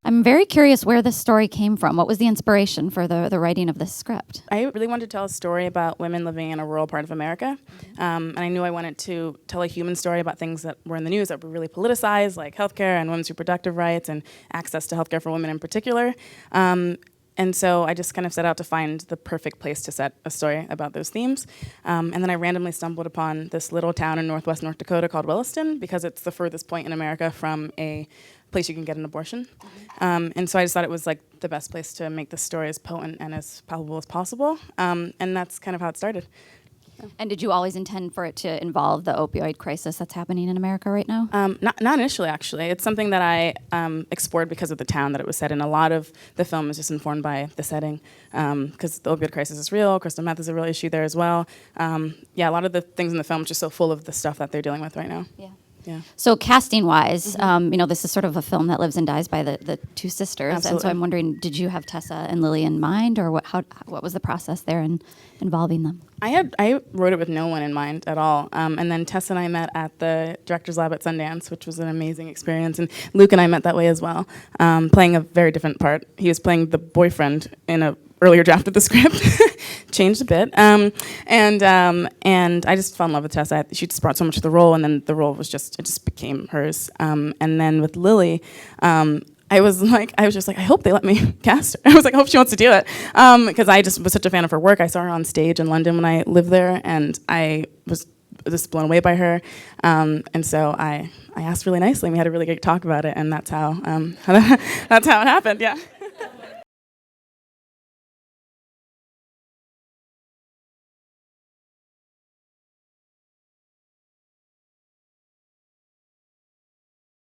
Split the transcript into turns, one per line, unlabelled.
I'm very curious where this story came from. What was the inspiration for the writing of this script?
I really wanted to tell a story about women living in a rural part of America. And I knew I wanted to tell a human story about things that were in the news that were really politicized, like healthcare and women's reproductive rights and access to healthcare for women in particular. And so I just kind of set out to find the perfect place to set a story about those themes. And then I randomly stumbled upon this little town in northwest North Dakota called Williston because it's the furthest point in America from a place you can get an abortion. And so I just thought it was like the best place to make the story as potent and as palpable as possible. And that's kind of how it started.
And did you always intend for it to involve the opioid crisis that's happening in America right now?
Not initially, actually. It's something that I explored because of the town that it was set in. A lot of the film is just informed by the setting because the opioid crisis is real. Crystal meth is a real issue there as well. Yeah, a lot of the things in the film are just so full of the stuff that they're dealing with right now.
Yeah. So casting-wise, this is sort of a film that lives and dies by the two sisters.
Absolutely.
And so I'm wondering, did you have Tessa and Lily in mind, or what was the process there in involving them?
I wrote it with no one in mind at all. And then Tessa and I met at the director's lab at Sundance, which was an amazing experience. And Luke and I met that way as well, playing a very different part. He was playing the boyfriend in a earlier draft of the script, changed a bit, and I just fell in love with Tessa. She just brought so much to the role, and then the role was it just became hers. And then with Lily, I was just like, I hope they let me cast her. I was like, I hope she wants to do it, because I just was such a fan of her work. I saw her on stage in London when I lived there, and I was just blown away by her. And so I asked really nicely, and we had a really great talk about it, and that's how it happened. Yeah.